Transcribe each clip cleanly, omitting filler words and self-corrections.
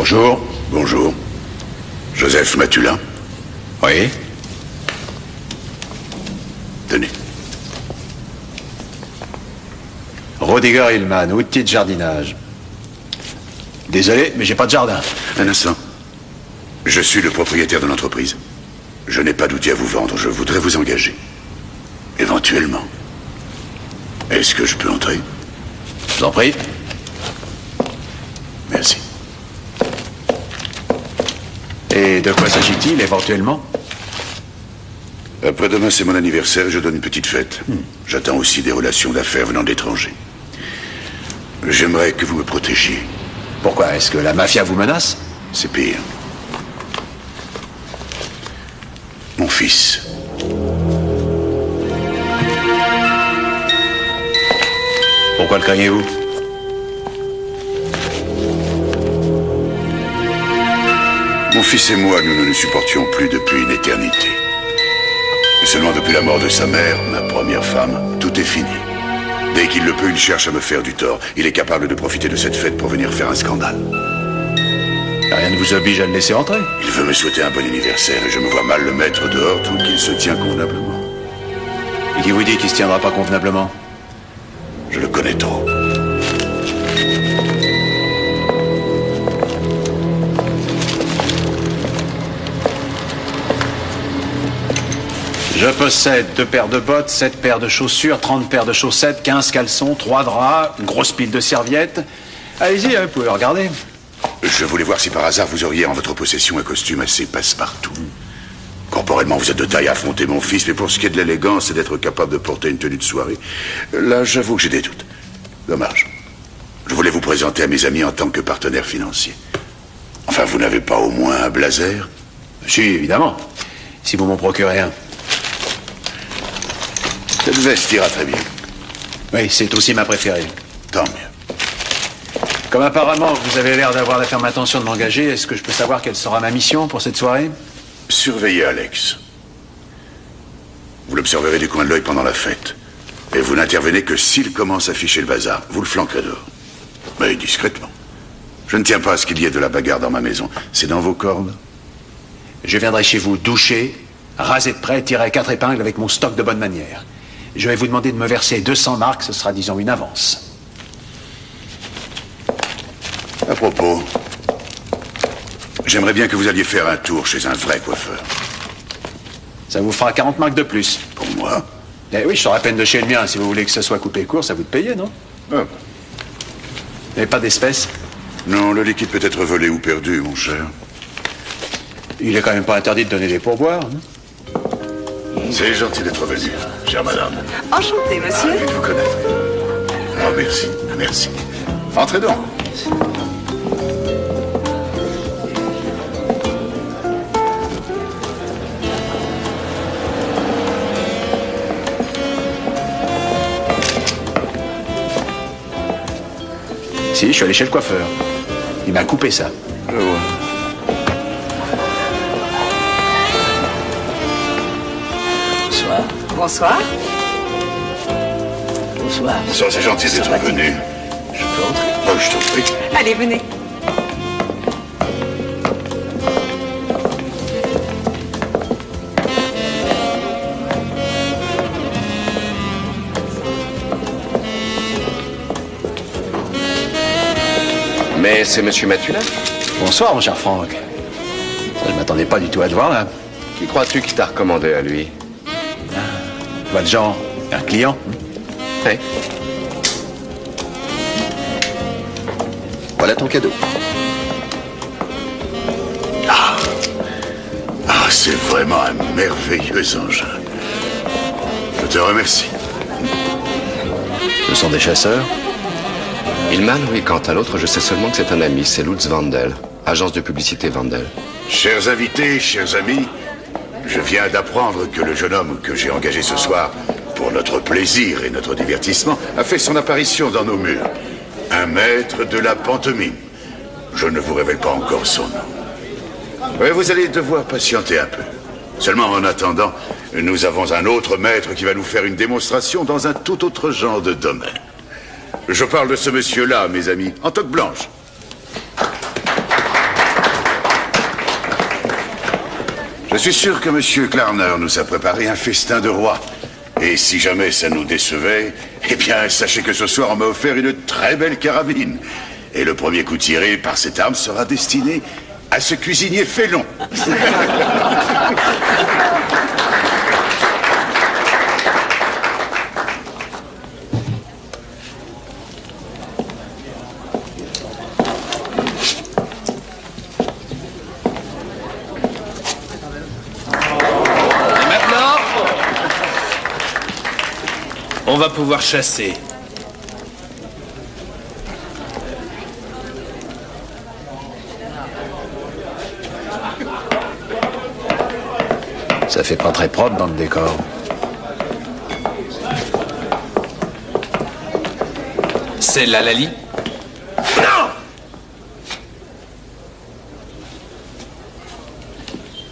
Bonjour. Bonjour. Joseph Matulin. Oui. Tenez. Rodiger Hillman, outil de jardinage. Désolé, mais j'ai pas de jardin. Un instant. Je suis le propriétaire de l'entreprise. Je n'ai pas d'outils à vous vendre. Je voudrais vous engager. Éventuellement. Est-ce que je peux entrer? Je vous en prie. Merci. Et de quoi s'agit-il, éventuellement? Après-demain, c'est mon anniversaire et je donne une petite fête. J'attends aussi des relations d'affaires venant d'étrangers. J'aimerais que vous me protégiez. Pourquoi? Est-ce que la mafia vous menace? C'est pire. Mon fils. Pourquoi le craignez-vous? Mon fils et moi, nous ne nous supportions plus depuis une éternité. Et seulement depuis la mort de sa mère, ma première femme, tout est fini. Dès qu'il le peut, il cherche à me faire du tort. Il est capable de profiter de cette fête pour venir faire un scandale. Rien ne vous oblige à le laisser entrer. Il veut me souhaiter un bon anniversaire et je me vois mal le mettre dehors tant qu'il se tient convenablement. Et qui vous dit qu'il se tiendra pas convenablement? Je le connais trop. Je possède 2 paires de bottes, 7 paires de chaussures, 30 paires de chaussettes, 15 caleçons, 3 draps, une grosse pile de serviettes. Allez-y, vous pouvez regarder. Je voulais voir si par hasard vous auriez en votre possession un costume assez passe-partout. Corporellement, vous êtes de taille à affronter mon fils, mais pour ce qui est de l'élégance et d'être capable de porter une tenue de soirée, là, j'avoue que j'ai des doutes. Dommage. Je voulais vous présenter à mes amis en tant que partenaire financier. Enfin, vous n'avez pas au moins un blazer? Si, évidemment. Si vous m'en procurez un. Cette veste ira très bien. Oui, c'est aussi ma préférée. Tant mieux. Comme apparemment vous avez l'air d'avoir la ferme intention de m'engager, est-ce que je peux savoir quelle sera ma mission pour cette soirée? Surveillez Alex. Vous l'observerez du coin de l'œil pendant la fête. Et vous n'intervenez que s'il commence à ficher le bazar. Vous le flanquerez dehors. Mais discrètement. Je ne tiens pas à ce qu'il y ait de la bagarre dans ma maison. C'est dans vos cordes? Je viendrai chez vous doucher, raser de près, tirer 4 épingles avec mon stock de bonne manière. Je vais vous demander de me verser 200 marks, ce sera, disons, une avance. À propos, j'aimerais bien que vous alliez faire un tour chez un vrai coiffeur. Ça vous fera 40 marks de plus. Pour moi? Eh oui, je sors à peine de chez le mien. Si vous voulez que ce soit coupé court, ça vous de payer, non? Ah. Vous n'avez pas d'espèces? Non, le liquide peut être volé ou perdu, mon cher. Il est quand même pas interdit de donner des pourboires, hein? C'est gentil d'être venu, chère madame. Enchanté, monsieur. Ravi de vous connaître. Oh, merci, merci. Entrez donc. Si, je suis allé chez le coiffeur. Il m'a coupé ça. Je vois. Bonsoir. Bonsoir. Bonsoir. Bonsoir, c'est gentil d'être venu. Je peux entrer? Oh, je t'en prie. Allez, venez. Mais c'est Monsieur Matulin? Bonsoir, mon cher Franck. Ça, je m'attendais pas du tout à te voir, là. Qui crois-tu qui t'a recommandé à lui? Je vois le genre, un client. Oui. Voilà ton cadeau. Ah, c'est vraiment un merveilleux engin. Je te remercie. Ce sont des chasseurs. Hillman, oui, quant à l'autre, je sais seulement que c'est un ami, c'est Lutz Vandel, agence de publicité Vandel. Chers invités, chers amis, je viens d'apprendre que le jeune homme que j'ai engagé ce soir pour notre plaisir et notre divertissement a fait son apparition dans nos murs. Un maître de la pantomime. Je ne vous révèle pas encore son nom. Oui, vous allez devoir patienter un peu. Seulement en attendant, nous avons un autre maître qui va nous faire une démonstration dans un tout autre genre de domaine. Je parle de ce monsieur-là, mes amis, en toque blanche. Je suis sûr que Monsieur Klarner nous a préparé un festin de roi. Et si jamais ça nous décevait, eh bien, sachez que ce soir, on m'a offert une très belle carabine. Et le premier coup tiré par cette arme sera destiné à ce cuisinier félon. On va pouvoir chasser. Ça fait pas très propre dans le décor. C'est là Lali? Non!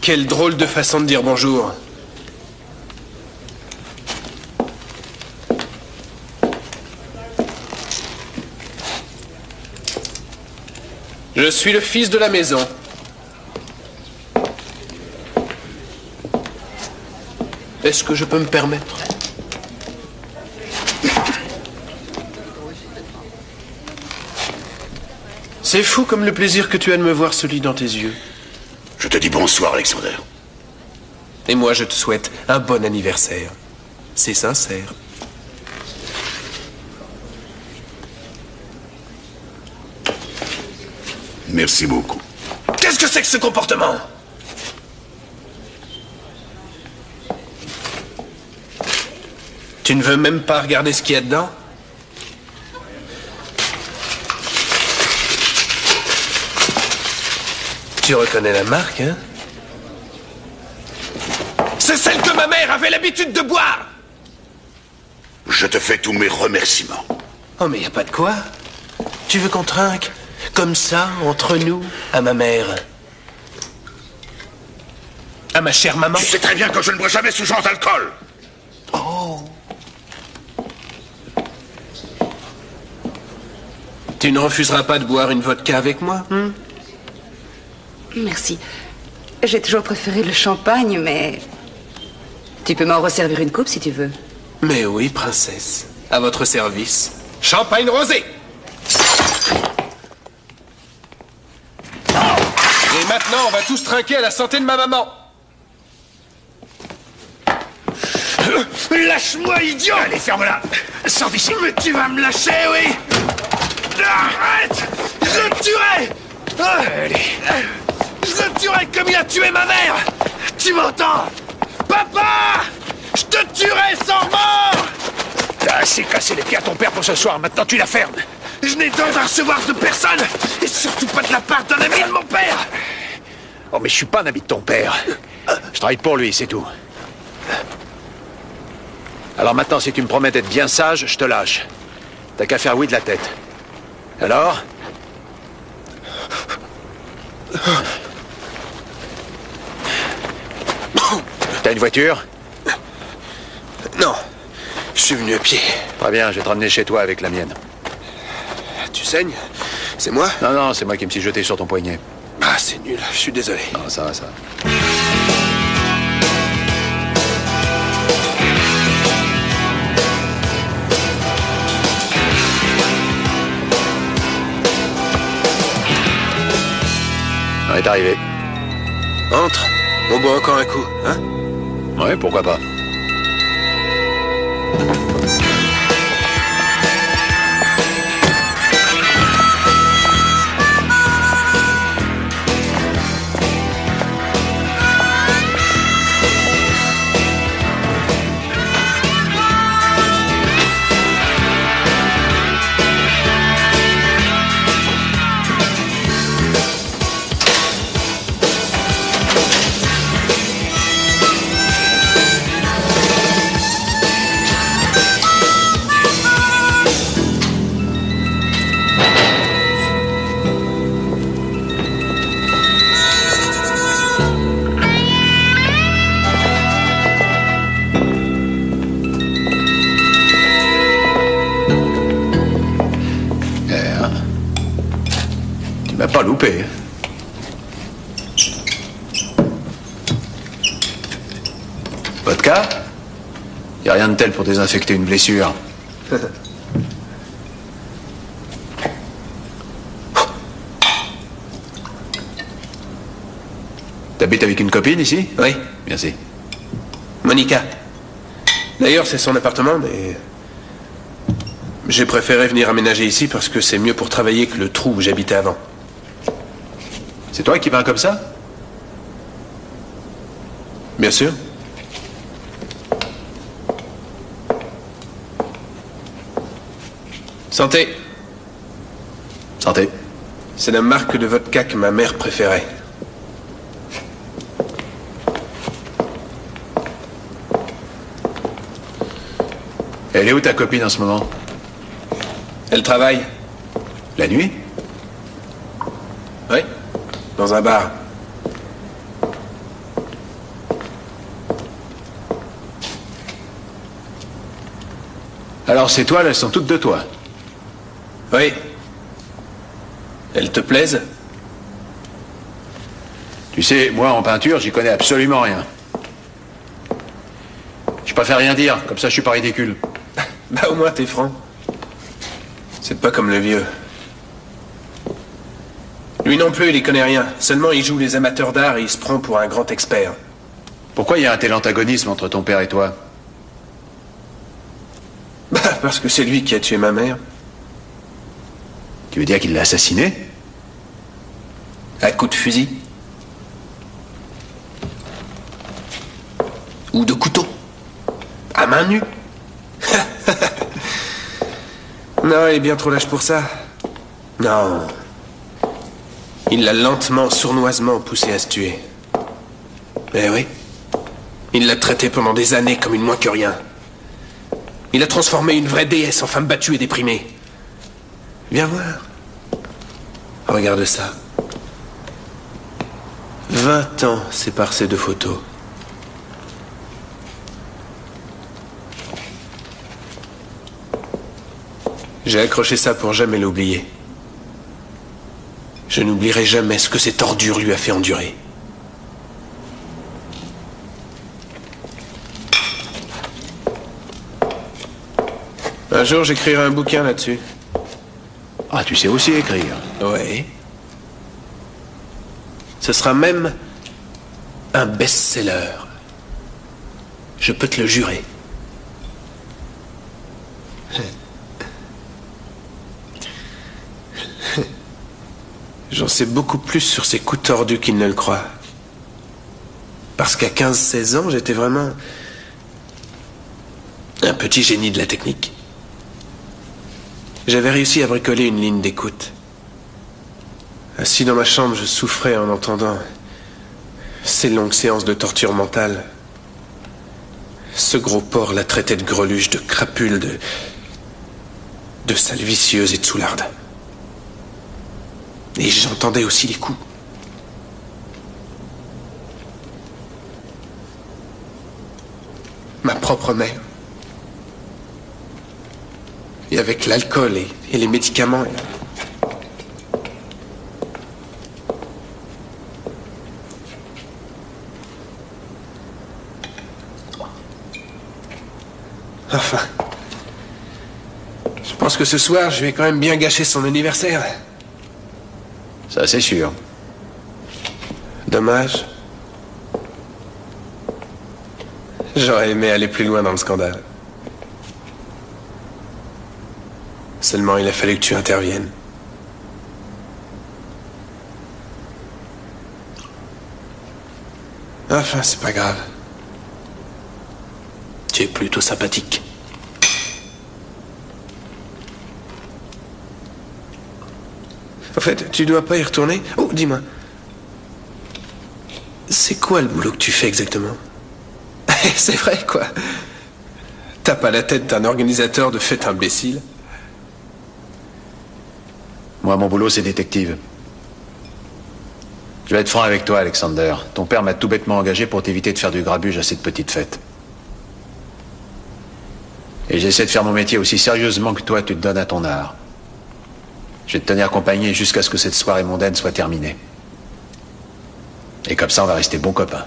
Quelle drôle de façon de dire bonjour. Je suis le fils de la maison. Est-ce que je peux me permettre? C'est fou comme le plaisir que tu as de me voir se lit dans tes yeux. Je te dis bonsoir, Alexander. Et moi, je te souhaite un bon anniversaire. C'est sincère. Merci beaucoup. Qu'est-ce que c'est que ce comportement? Tu ne veux même pas regarder ce qu'il y a dedans? Tu reconnais la marque, hein? C'est celle que ma mère avait l'habitude de boire! Je te fais tous mes remerciements. Oh, mais y a pas de quoi. Tu veux qu'on trinque? Comme ça, entre nous, à ma mère. À ma chère maman. Tu sais très bien que je ne bois jamais ce genre d'alcool. Oh. Tu ne refuseras pas de boire une vodka avec moi, hein? Merci. J'ai toujours préféré le champagne, mais... Tu peux m'en resservir une coupe si tu veux. Mais oui, princesse. À votre service. Champagne rosé. Et maintenant, on va tous trinquer à la santé de ma maman. Lâche-moi, idiot! Allez, ferme-la. Sors d'ici. Mais tu vas me lâcher, oui? Arrête! Je le tuerai! Allez. Je le tuerai comme il a tué ma mère! Tu m'entends? Papa! Je te tuerai sans remords! T'as assez cassé les pieds à ton père pour ce soir, maintenant tu la fermes. Je n'ai d'ordre à recevoir de personne, et surtout pas de la part d'un ami de mon père! Oh, mais je suis pas un ami de ton père. Je travaille pour lui, c'est tout. Alors maintenant, si tu me promets d'être bien sage, je te lâche. T'as qu'à faire oui de la tête. Alors? T'as une voiture? Non, je suis venu à pied. Très bien, je vais te ramener chez toi avec la mienne. Tu saignes? C'est moi? Non, non, c'est moi qui me suis jeté sur ton poignet. Ah, c'est nul, je suis désolé. Non, ça va, ça va. On est arrivé. Entre, on boit encore un coup, hein? Ouais, pourquoi pas. Tu m'as pas loupé. Vodka? Y a rien de tel pour désinfecter une blessure. T'habites avec une copine ici? Oui. Merci. Monica. D'ailleurs, c'est son appartement, mais... j'ai préféré venir aménager ici parce que c'est mieux pour travailler que le trou où j'habitais avant. C'est toi qui peins comme ça? Bien sûr. Santé. Santé. C'est la marque de vodka que ma mère préférait. Elle est où ta copine en ce moment? Elle travaille? La nuit? Oui. Dans un bar. Alors ces toiles, elles sont toutes de toi? Oui. Elles te plaisent? Tu sais, moi en peinture, j'y connais absolument rien. Je préfère rien dire, comme ça je suis pas ridicule. Bah au moins t'es franc. C'est pas comme le vieux. Lui non plus, il y connaît rien. Seulement il joue les amateurs d'art et il se prend pour un grand expert. Pourquoi il y a un tel antagonisme entre ton père et toi? Bah parce que c'est lui qui a tué ma mère. Tu veux dire qu'il l'a assassiné? À coup de fusil. Ou de couteau. À main nue. Non, il est bien trop lâche pour ça. Non. Il l'a lentement, sournoisement poussé à se tuer. Eh oui. Il l'a traité pendant des années comme une moins que rien. Il a transformé une vraie déesse en femme battue et déprimée. Viens voir. Regarde ça. 20 ans séparent ces deux photos. J'ai accroché ça pour jamais l'oublier. Je n'oublierai jamais ce que cette ordure lui a fait endurer. Un jour, j'écrirai un bouquin là-dessus. Ah, tu sais aussi écrire. Oui. Ce sera même un best-seller. Je peux te le jurer. J'en sais beaucoup plus sur ces coups tordus qu'il ne le croit. Parce qu'à 15-16 ans, j'étais vraiment un petit génie de la technique. J'avais réussi à bricoler une ligne d'écoute. Assis dans ma chambre, je souffrais en entendant ces longues séances de torture mentale. Ce gros porc la traitait de greluche, de crapule, de sale vicieuse et de soularde. Et j'entendais aussi les coups. Ma propre mère. Et avec l'alcool et les médicaments. Enfin. Je pense que ce soir, je vais quand même bien gâcher son anniversaire. Ça, c'est sûr. Dommage. J'aurais aimé aller plus loin dans le scandale. Seulement, il a fallu que tu interviennes. Enfin, c'est pas grave. Tu es plutôt sympathique. En fait, tu dois pas y retourner? Oh, dis-moi. C'est quoi le boulot que tu fais exactement? C'est vrai, quoi. T'as pas la tête d'un organisateur de fêtes imbécile? Moi, mon boulot, c'est détective. Je vais être franc avec toi, Alexander. Ton père m'a tout bêtement engagé pour t'éviter de faire du grabuge à cette petite fête. Et j'essaie de faire mon métier aussi sérieusement que toi, tu te donnes à ton art. Je vais te tenir compagnie jusqu'à ce que cette soirée mondaine soit terminée. Et comme ça, on va rester bons copains.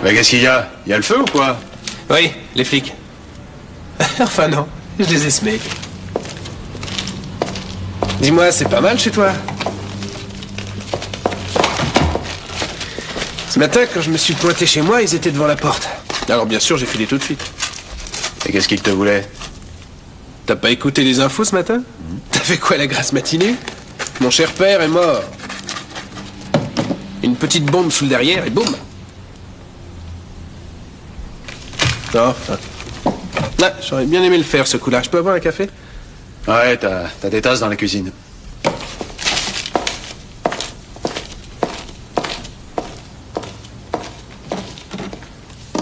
Mais qu'est-ce qu'il y a? Il y a le feu ou quoi? Oui, les flics. Enfin non, je les ai semés. Dis-moi, c'est pas mal chez toi? Ce matin, quand je me suis pointé chez moi, ils étaient devant la porte. Alors bien sûr, j'ai filé tout de suite. Et qu'est-ce qu'il te voulait? T'as pas écouté les infos ce matin? T'as fait quoi la grasse matinée? Mon cher père est mort. Une petite bombe sous le derrière et boum. Enfin. Là, j'aurais bien aimé le faire ce coup-là. Je peux avoir un café? Ouais, t'as des tasses dans la cuisine.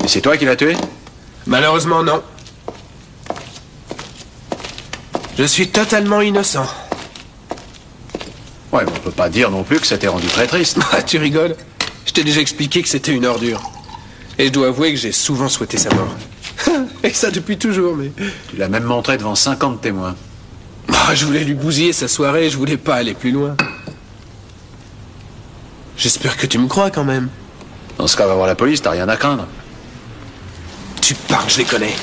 Et c'est toi qui l'as tué? Malheureusement, non. Je suis totalement innocent. Ouais, mais on peut pas dire non plus que ça t'ait rendu très triste. Ah, tu rigoles? Je t'ai déjà expliqué que c'était une ordure. Et je dois avouer que j'ai souvent souhaité sa mort. Et ça depuis toujours, mais... Tu l'as même montré devant 50 témoins. Oh, je voulais lui bousiller sa soirée, je voulais pas aller plus loin. J'espère que tu me crois quand même. Dans ce cas, va voir la police, t'as rien à craindre. Tu parles, je les connais.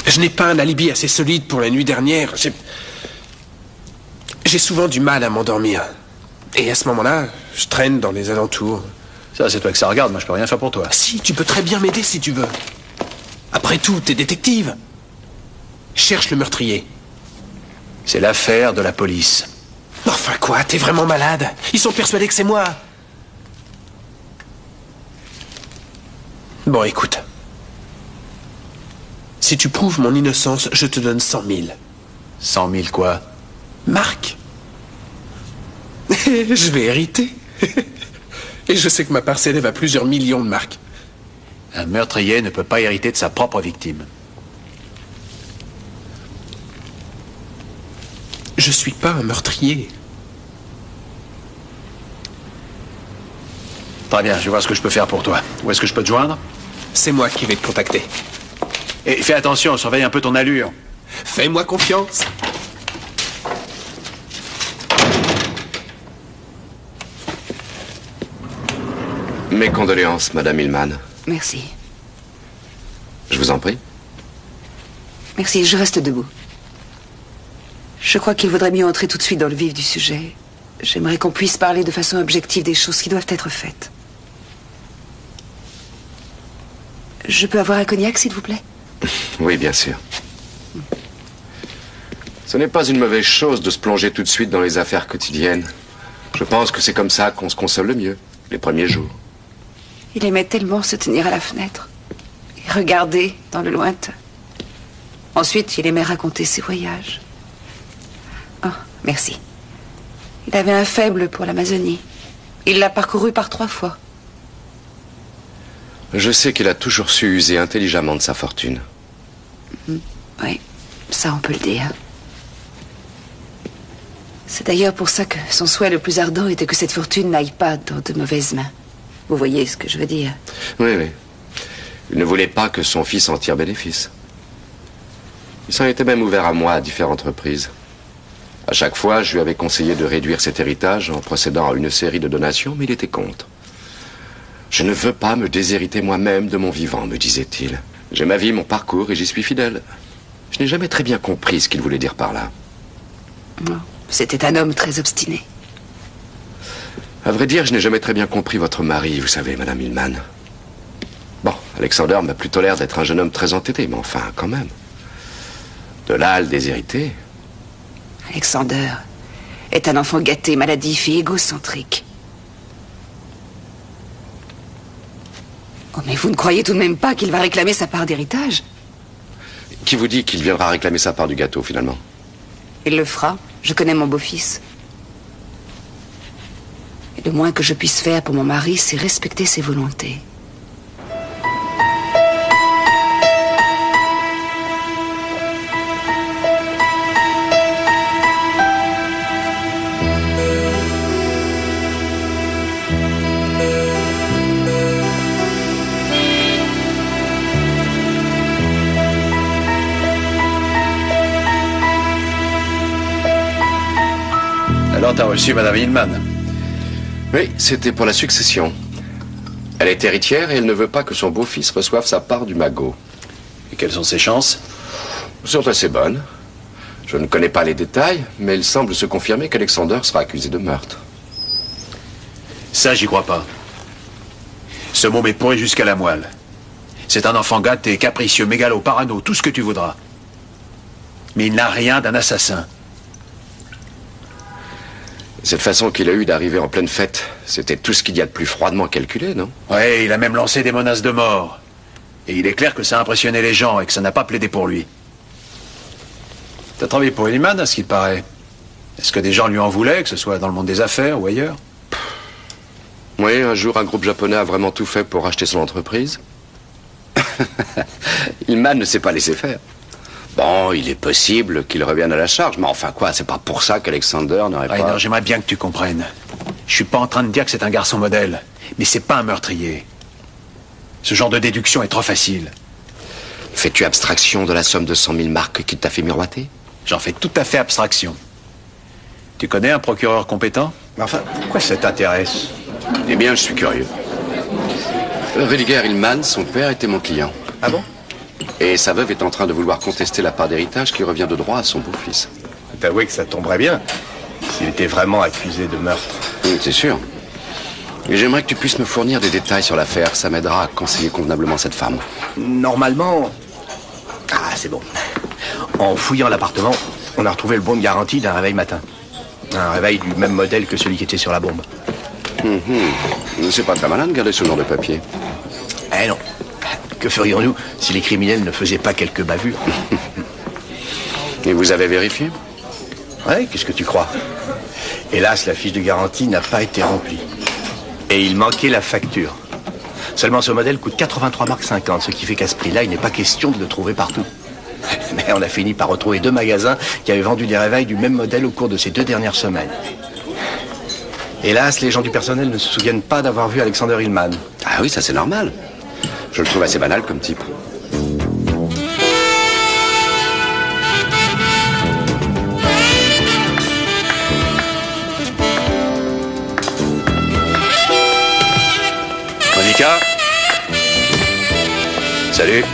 Je n'ai pas un alibi assez solide pour la nuit dernière. J'ai souvent du mal à m'endormir. Et à ce moment-là, je traîne dans les alentours. Ça, c'est toi que ça regarde, moi je peux rien faire pour toi. Si, tu peux très bien m'aider si tu veux. Après tout, t'es détective. Cherche le meurtrier. C'est l'affaire de la police. Enfin quoi, t'es vraiment malade? Ils sont persuadés que c'est moi. Bon, écoute. Si tu prouves mon innocence, je te donne 100 000. 100 000 quoi? Marc. Je vais hériter. Et je sais que ma part s'élève à plusieurs millions de marques. Un meurtrier ne peut pas hériter de sa propre victime. Je suis pas un meurtrier. Très bien, je vais voir ce que je peux faire pour toi. Où est-ce que je peux te joindre? C'est moi qui vais te contacter. Et fais attention, surveille un peu ton allure. Fais-moi confiance. Mes condoléances, Madame Hillman. Merci. Je vous en prie. Merci, je reste debout. Je crois qu'il vaudrait mieux entrer tout de suite dans le vif du sujet. J'aimerais qu'on puisse parler de façon objective des choses qui doivent être faites. Je peux avoir un cognac, s'il vous plaît? Oui, bien sûr. Ce n'est pas une mauvaise chose de se plonger tout de suite dans les affaires quotidiennes. Je pense que c'est comme ça qu'on se console le mieux, les premiers jours. Il aimait tellement se tenir à la fenêtre et regarder dans le lointain. Ensuite, il aimait raconter ses voyages. Oh, merci. Il avait un faible pour l'Amazonie. Il l'a parcouru par 3 fois. Je sais qu'il a toujours su user intelligemment de sa fortune. Oui, ça on peut le dire. C'est d'ailleurs pour ça que son souhait le plus ardent était que cette fortune n'aille pas dans de mauvaises mains. Vous voyez ce que je veux dire? Oui, oui. Il ne voulait pas que son fils en tire bénéfice. Il s'en était même ouvert à moi à différentes reprises. À chaque fois, je lui avais conseillé de réduire cet héritage en procédant à une série de donations, mais il était contre. Je ne veux pas me déshériter moi-même de mon vivant, me disait-il. J'ai ma vie, mon parcours, et j'y suis fidèle. Je n'ai jamais très bien compris ce qu'il voulait dire par là. Non, c'était un homme très obstiné. À vrai dire, je n'ai jamais très bien compris votre mari, vous savez, Madame Hillman. Bon, Alexander m'a plutôt l'air d'être un jeune homme très entêté, mais enfin, quand même. De là à le déshériter. Alexander est un enfant gâté, maladif et égocentrique. Oh, mais vous ne croyez tout de même pas qu'il va réclamer sa part d'héritage? Qui vous dit qu'il viendra réclamer sa part du gâteau, finalement? Il le fera. Je connais mon beau-fils. Et le moins que je puisse faire pour mon mari, c'est respecter ses volontés. Alors t'as reçu Madame Hillman? Oui, c'était pour la succession. Elle est héritière et elle ne veut pas que son beau-fils reçoive sa part du magot. Et quelles sont ses chances? Sont assez bonnes. Je ne connais pas les détails, mais il semble se confirmer qu'Alexander sera accusé de meurtre. Ça, j'y crois pas. Ce môme est pourri jusqu'à la moelle. C'est un enfant gâté, capricieux, mégalo, parano, tout ce que tu voudras. Mais il n'a rien d'un assassin. Cette façon qu'il a eue d'arriver en pleine fête, c'était tout ce qu'il y a de plus froidement calculé, non? Ouais, il a même lancé des menaces de mort. Et il est clair que ça a impressionné les gens et que ça n'a pas plaidé pour lui. T'as travaillé pour Hillman, à ce qu'il paraît. Est-ce que des gens lui en voulaient, que ce soit dans le monde des affaires ou ailleurs? Oui, un jour, un groupe japonais a vraiment tout fait pour racheter son entreprise. Hillman ne s'est pas laissé faire. Bon, il est possible qu'il revienne à la charge, mais enfin quoi, c'est pas pour ça qu'Alexander n'aurait pas... Rainer, j'aimerais bien que tu comprennes. Je suis pas en train de dire que c'est un garçon modèle, mais c'est pas un meurtrier. Ce genre de déduction est trop facile. Fais-tu abstraction de la somme de 100 000 marques qu'il t'a fait miroiter? J'en fais tout à fait abstraction. Tu connais un procureur compétent? Enfin, pourquoi ça t'intéresse? Eh bien, je suis curieux. Rüdiger Hillman, son père, était mon client. Ah bon? Et sa veuve est en train de vouloir contester la part d'héritage qui revient de droit à son beau-fils. T'avoues que ça tomberait bien s'il était vraiment accusé de meurtre. C'est sûr. Et j'aimerais que tu puisses me fournir des détails sur l'affaire. Ça m'aidera à conseiller convenablement cette femme. Normalement... Ah, c'est bon. En fouillant l'appartement, on a retrouvé le bon de garantie d'un réveil matin. Un réveil du même modèle que celui qui était sur la bombe. C'est pas très malin de garder ce genre de papier. Eh non. Que ferions-nous si les criminels ne faisaient pas quelques bavures? Et vous avez vérifié? Ouais, qu'est-ce que tu crois? Hélas, la fiche de garantie n'a pas été remplie. Et il manquait la facture. Seulement ce modèle coûte 83 marques 50, ce qui fait qu'à ce prix-là, il n'est pas question de le trouver partout. Mais on a fini par retrouver 2 magasins qui avaient vendu des réveils du même modèle au cours de ces 2 dernières semaines. Hélas, les gens du personnel ne se souviennent pas d'avoir vu Alexander Hillman. Ah oui, ça c'est normal. Je le trouve assez banal comme type. Monica? Salut.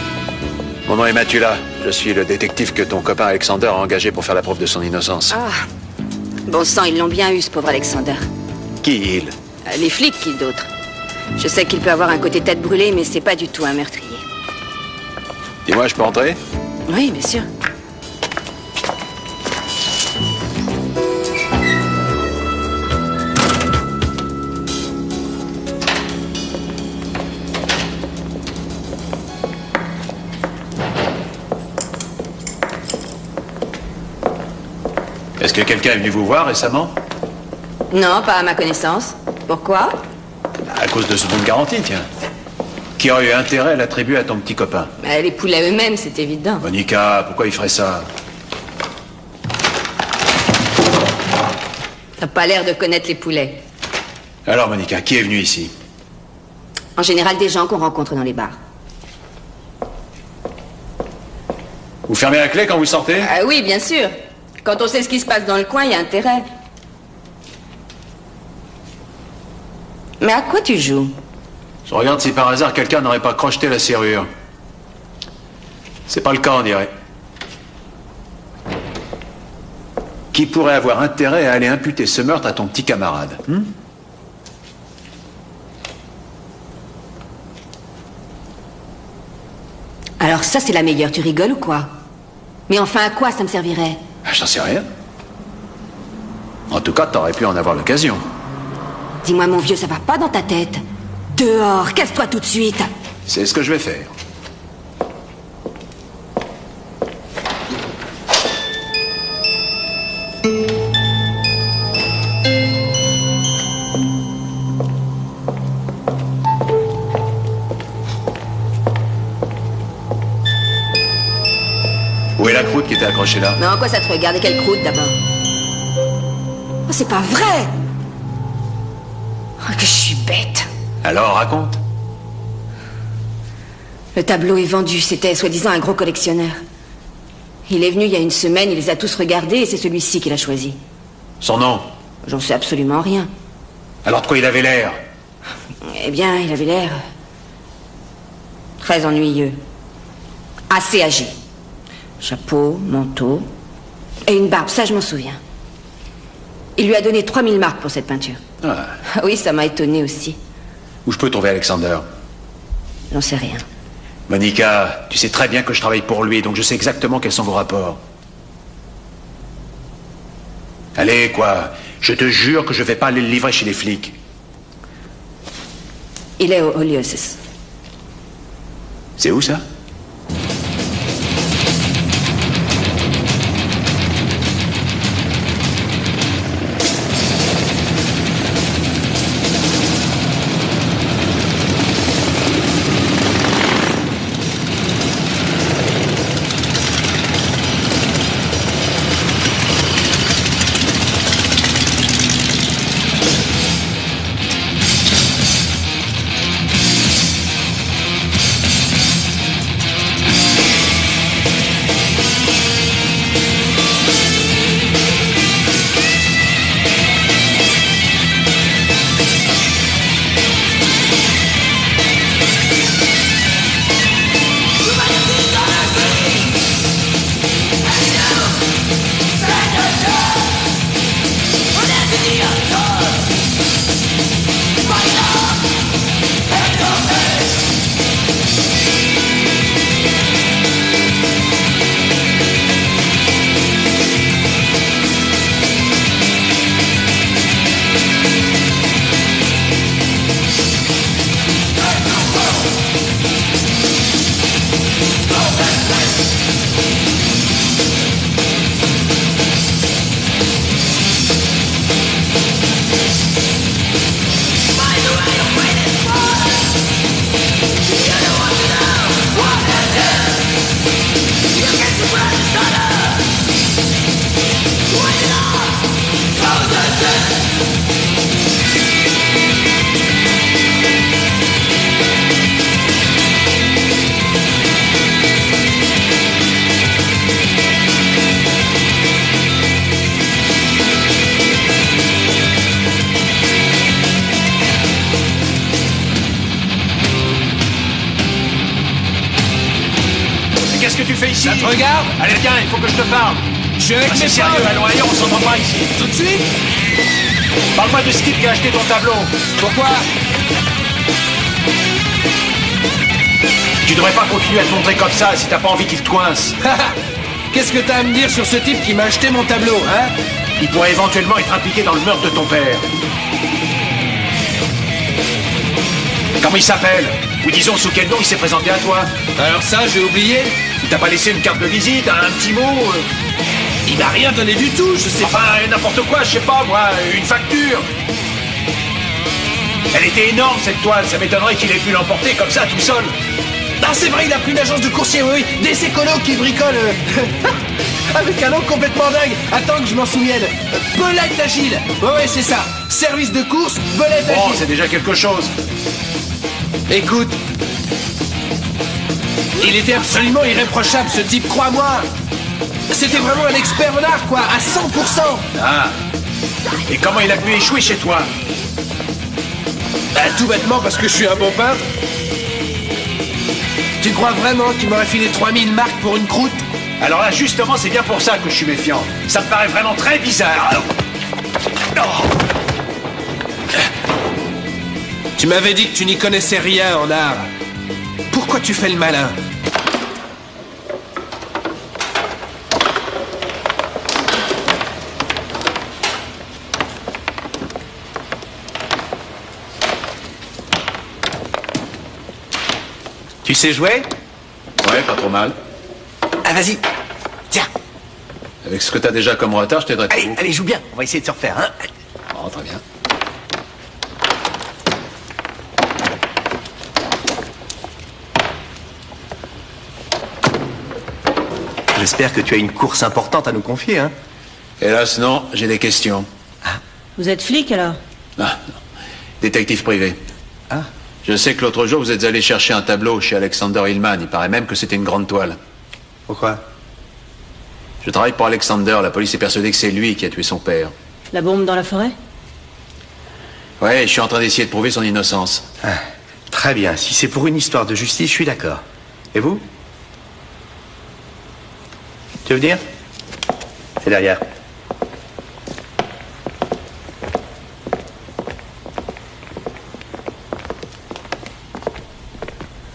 Mon nom est Matula. Je suis le détective que ton copain Alexander a engagé pour faire la preuve de son innocence. Ah, bon sang, ils l'ont bien eu, ce pauvre Alexander. Qui il? Les flics, qui d'autre? Je sais qu'il peut avoir un côté tête brûlée, mais c'est pas du tout un meurtrier. Dis-moi, je peux entrer? Oui, bien sûr. Est-ce que quelqu'un est venu vous voir récemment? Non, pas à ma connaissance. Pourquoi? À cause de ce bon de garantie, tiens. Qui aurait eu intérêt à l'attribuer à ton petit copain? Les poulets eux-mêmes, c'est évident. Monica, pourquoi il ferait ça? T'as pas l'air de connaître les poulets. Alors, Monica, qui est venu ici? En général, des gens qu'on rencontre dans les bars. Vous fermez la clé quand vous sortez? Ah oui, bien sûr. Quand on sait ce qui se passe dans le coin, il y a intérêt. Mais à quoi tu joues? Je regarde si par hasard quelqu'un n'aurait pas crocheté la serrure. C'est pas le cas, on dirait. Qui pourrait avoir intérêt à aller imputer ce meurtre à ton petit camarade? Alors ça, c'est la meilleure. Tu rigoles ou quoi? Mais enfin, à quoi ça me servirait? J'en sais rien. En tout cas, t'aurais pu en avoir l'occasion. Dis-moi, mon vieux, ça va pas dans ta tête? Dehors, casse-toi tout de suite. C'est ce que je vais faire. Où est la croûte qui était accrochée là? Mais en quoi ça te regarde? Et quelle croûte, d'abord? Oh, c'est pas vrai! Oh, que je suis bête. Alors, raconte. Le tableau est vendu. C'était soi-disant un gros collectionneur. Il est venu il y a une semaine, il les a tous regardés et c'est celui-ci qu'il a choisi. Son nom? J'en sais absolument rien. Alors de quoi il avait l'air? Eh bien, il avait l'air... très ennuyeux. Assez âgé. Chapeau, manteau... et une barbe, ça je m'en souviens. Il lui a donné 3000 marks pour cette peinture. Ah. Oui, ça m'a étonné aussi. Où je peux trouver Alexander? J'en sais rien. Monica, tu sais très bien que je travaille pour lui, donc je sais exactement quels sont vos rapports. Allez, quoi. Je te jure que je vais pas aller le livrer chez les flics. Il est au Holyosis. C'est où, ça? Ça te regarde? Allez, viens, il faut que je te parle. Je suis avec mes C'est sérieux, potes. allons ailleurs, on s'entend pas ici. Tout de suite? Parle-moi de Skip qui a acheté ton tableau. Pourquoi? Tu devrais pas continuer à te montrer comme ça si t'as pas envie qu'il te coince. Qu'est-ce que t'as à me dire sur ce type qui m'a acheté mon tableau, hein? Il pourrait éventuellement être impliqué dans le meurtre de ton père. Comment il s'appelle? Ou disons sous quel nom il s'est présenté à toi? Alors ça, j'ai oublié. Il t'a pas laissé une carte de visite, un petit mot? Il m'a rien donné du tout, je sais pas. Enfin, n'importe quoi, je sais pas, moi, une facture. Elle était énorme, cette toile. Ça m'étonnerait qu'il ait pu l'emporter comme ça, tout seul. Ah, c'est vrai, il a pris une agence de coursier, oui. Des écolos qui bricolent. Avec un nom complètement dingue. Attends que je m'en souvienne. Belette Agile. Ouais, c'est ça. Service de course, Belette Bon, Agile. c'est déjà quelque chose. Écoute. Il était absolument irréprochable, ce type, crois-moi. C'était vraiment un expert en art, quoi, à 100%. Ah. Et comment il a pu échouer chez toi? Bah, tout bêtement parce que je suis un bon peintre. Tu crois vraiment qu'il m'aurait filé 3000 marques pour une croûte? Alors là, justement, c'est bien pour ça que je suis méfiant. Ça me paraît vraiment très bizarre. Tu m'avais dit que tu n'y connaissais rien en art. Pourquoi tu fais le malin? Tu sais jouer? Ouais, pas trop mal. Ah, vas-y. Tiens. Avec ce que t'as déjà comme retard, je t'aiderai Allez, tout. allez, joue bien. On va essayer de se refaire, hein. Oh, très bien. J'espère que tu as une course importante à nous confier, hein. Hélas, non, j'ai des questions. Vous êtes flic alors? Ah, non. Détective privé. Ah. Je sais que l'autre jour, vous êtes allé chercher un tableau chez Alexander Hillman. Il paraît même que c'était une grande toile. Pourquoi? Je travaille pour Alexander. La police est persuadée que c'est lui qui a tué son père. La bombe dans la forêt? Ouais, je suis en train d'essayer de prouver son innocence. Ah, très bien. Si c'est pour une histoire de justice, je suis d'accord. Et vous? Tu veux venir? C'est derrière.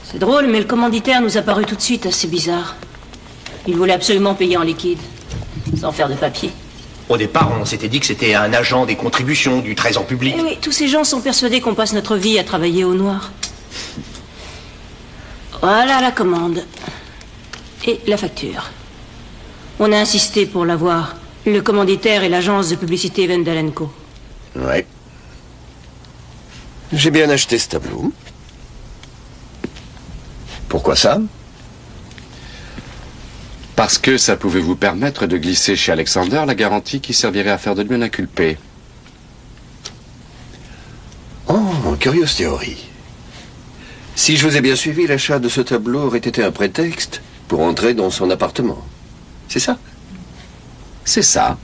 C'est drôle, mais le commanditaire nous a paru tout de suite assez bizarre. Il voulait absolument payer en liquide, sans faire de papier. Au départ, on s'était dit que c'était un agent des contributions, du trésor public. Eh oui, tous ces gens sont persuadés qu'on passe notre vie à travailler au noir. Voilà la commande. Et la facture. On a insisté pour l'avoir. Le commanditaire et l'agence de publicité Wendel & Co. Ouais. J'ai bien acheté ce tableau. Pourquoi ça? Parce que ça pouvait vous permettre de glisser chez Alexander la garantie qui servirait à faire de lui un inculpé. Oh, curieuse théorie. Si je vous ai bien suivi, l'achat de ce tableau aurait été un prétexte pour entrer dans son appartement. C'est ça? C'est ça.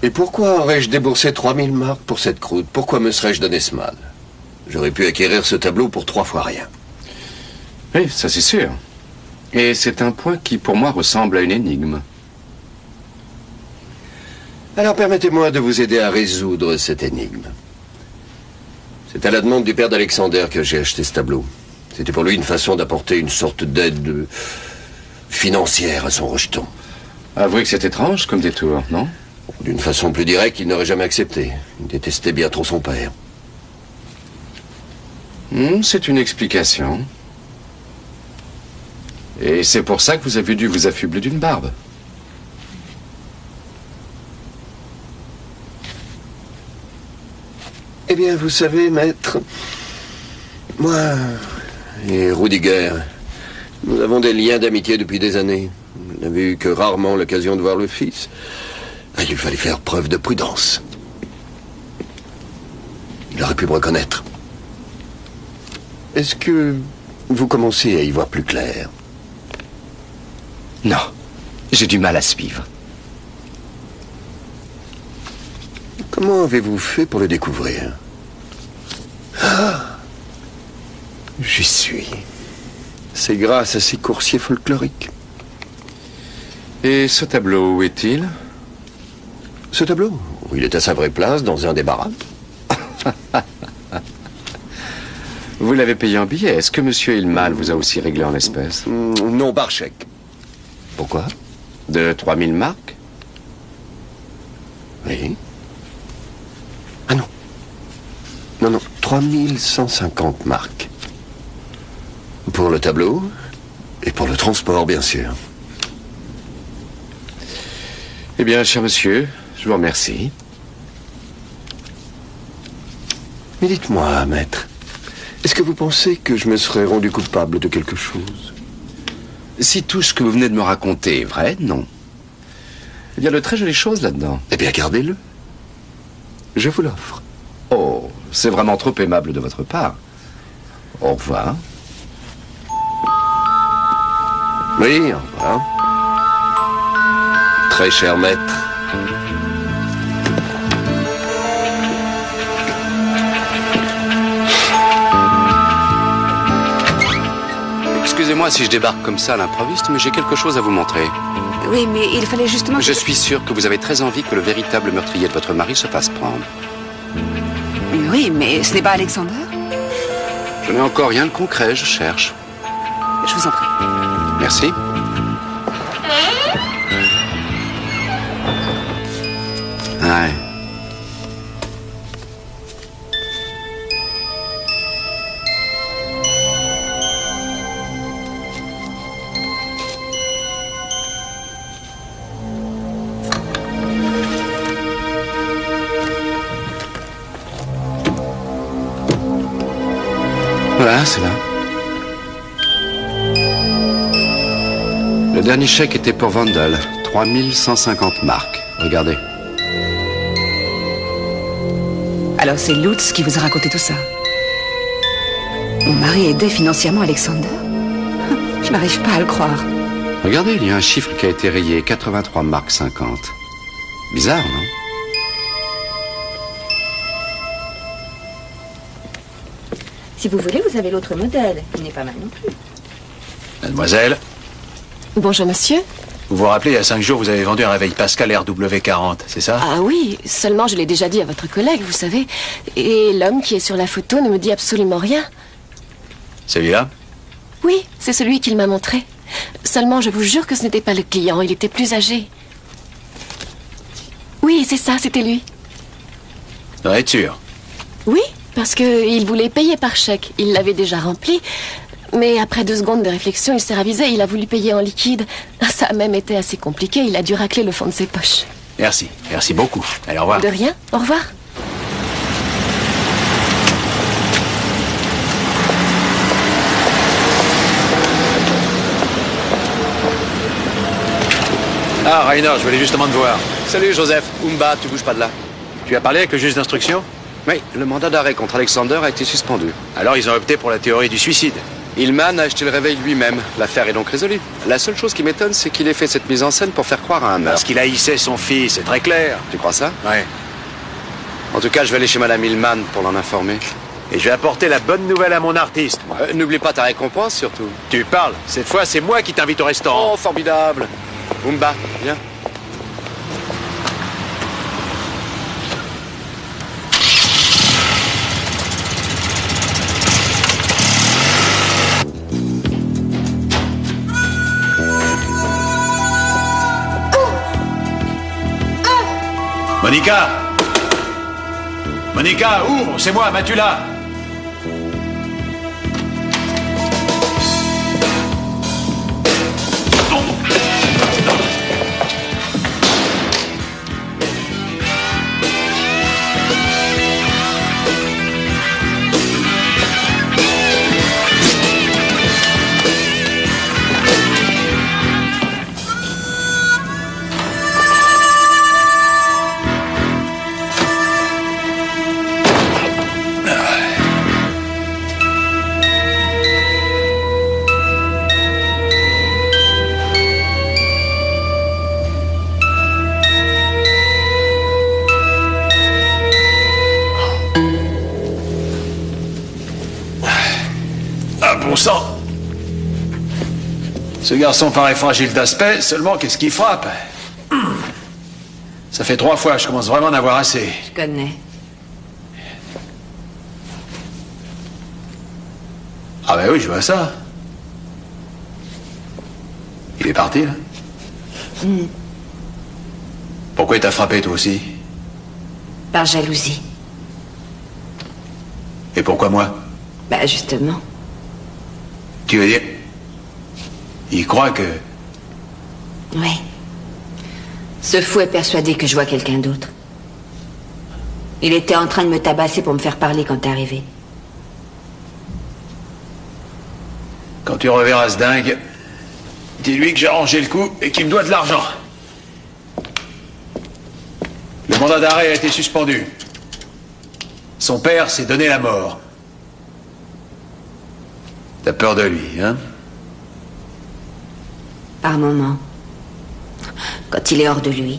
Et pourquoi aurais-je déboursé 3000 marks pour cette croûte? Pourquoi me serais-je donné ce mal? J'aurais pu acquérir ce tableau pour 3 fois rien. Oui, ça c'est sûr. Et c'est un point qui, pour moi, ressemble à une énigme. Alors permettez-moi de vous aider à résoudre cette énigme. C'est à la demande du père d'Alexander que j'ai acheté ce tableau. C'était pour lui une façon d'apporter une sorte d'aide financière à son rejeton. Avouez que c'est étrange comme détour, non? D'une façon plus directe, il n'aurait jamais accepté. Il détestait bien trop son père. C'est une explication. Et c'est pour ça que vous avez dû vous affubler d'une barbe. Eh bien, vous savez, maître, moi et Rudiger, nous avons des liens d'amitié depuis des années. Je n'avais eu que rarement l'occasion de voir le fils. Il fallait faire preuve de prudence. Il aurait pu me reconnaître. Est-ce que vous commencez à y voir plus clair? Non, j'ai du mal à suivre. Comment avez-vous fait pour le découvrir? Ah, j'y suis. C'est grâce à ces coursiers folkloriques. Et ce tableau, où est-il? Ce tableau? Il est à sa vraie place, dans un des barrages. Vous l'avez payé en billets. Est-ce que monsieur Ilmal vous a aussi réglé en espèces? Non, par chèque. Pourquoi? De 3000 marks? Oui. Ah non. Non, 3150 marks. Pour le tableau et pour le transport, bien sûr. Eh bien, cher monsieur, je vous remercie. Mais dites-moi, maître, est-ce que vous pensez que je me serais rendu coupable de quelque chose? Si tout ce que vous venez de me raconter est vrai, non. Il y a de très jolies choses là-dedans. Eh bien, gardez-le. Je vous l'offre. Oh, c'est vraiment trop aimable de votre part. Au revoir. Oui, au revoir. Très cher maître. Excusez-moi si je débarque comme ça à l'improviste, mais j'ai quelque chose à vous montrer. Oui, mais il fallait justement... Je suis sûr que vous avez très envie que le véritable meurtrier de votre mari se fasse prendre. Oui, mais ce n'est pas Alexander. Je n'ai encore rien de concret, je cherche. Je vous en prie. Merci. Ouais. Voilà, c'est là. Le dernier chèque était pour Wendel. 3150 marks. Regardez. Alors c'est Lutz qui vous a raconté tout ça. Mon mari aidait financièrement Alexander? Je n'arrive pas à le croire. Regardez, il y a un chiffre qui a été rayé. 83 marks 50. Bizarre, non? Si vous voulez, vous avez l'autre modèle. Il n'est pas mal non plus. Mademoiselle, Bonjour, monsieur. vous vous rappelez, il y a 5 jours, vous avez vendu un réveil Pascal RW40, c'est ça? Ah oui, seulement je l'ai déjà dit à votre collègue, vous savez. Et l'homme qui est sur la photo ne me dit absolument rien. Celui-là? Oui, c'est celui qu'il m'a montré. Seulement, je vous jure que ce n'était pas le client, il était plus âgé. Oui, c'est ça, c'était lui. Vous en êtes sûr? Oui, parce qu'il voulait payer par chèque. Il l'avait déjà rempli. Mais après 2 secondes de réflexion, il s'est ravisé, il a voulu payer en liquide. Ça a même été assez compliqué, il a dû racler le fond de ses poches. Merci, merci beaucoup. Allez, au revoir. De rien, au revoir. Ah, Rainer, je voulais justement te voir. Salut, Joseph. Oumba, tu bouges pas de là. Tu as parlé avec le juge d'instruction? Oui, le mandat d'arrêt contre Alexander a été suspendu. Alors, ils ont opté pour la théorie du suicide. Hillman a acheté le réveil lui-même. L'affaire est donc résolue. La seule chose qui m'étonne, c'est qu'il ait fait cette mise en scène pour faire croire à un meurtre. Parce qu'il haïssait son fils, c'est très clair. Tu crois ça? Ouais. En tout cas, je vais aller chez Madame Hillman pour l'en informer. Et je vais apporter la bonne nouvelle à mon artiste, moi. N'oublie pas ta récompense, surtout. Tu parles. Cette fois, c'est moi qui t'invite au restaurant. Oh, formidable. Oumba, viens. Monica! Monica, ouvre, c'est moi, Matula! Bon sang. Ce garçon paraît fragile d'aspect, seulement qu'est-ce qui frappe? Ça fait 3 fois, je commence vraiment à en avoir assez. Je connais. Ah ben oui, je vois ça. Il est parti, là? Pourquoi il t'a frappé, toi aussi? Par jalousie. Et pourquoi moi? Bah, justement. Tu veux dire... Il croit que... Oui. Ce fou est persuadé que je vois quelqu'un d'autre. Il était en train de me tabasser pour me faire parler quand t'es arrivé. Quand tu reverras ce dingue, dis-lui que j'ai arrangé le coup et qu'il me doit de l'argent. Le mandat d'arrêt a été suspendu. Son père s'est donné la mort. T'as peur de lui, hein? Par moments. Quand il est hors de lui.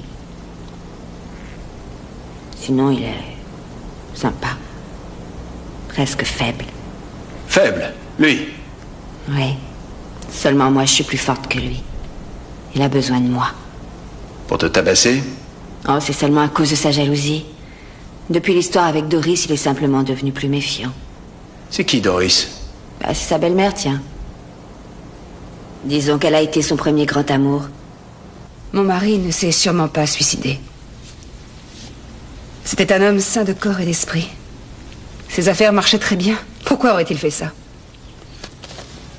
Sinon, il est... sympa. Presque faible. Faible, lui? Oui. Seulement moi, je suis plus forte que lui. Il a besoin de moi. Pour te tabasser? Oh, c'est seulement à cause de sa jalousie. Depuis l'histoire avec Doris, il est simplement devenu plus méfiant. C'est qui, Doris? Bah, c'est sa belle-mère, tiens. Disons qu'elle a été son premier grand amour. Mon mari ne s'est sûrement pas suicidé. C'était un homme sain de corps et d'esprit. Ses affaires marchaient très bien. Pourquoi aurait-il fait ça?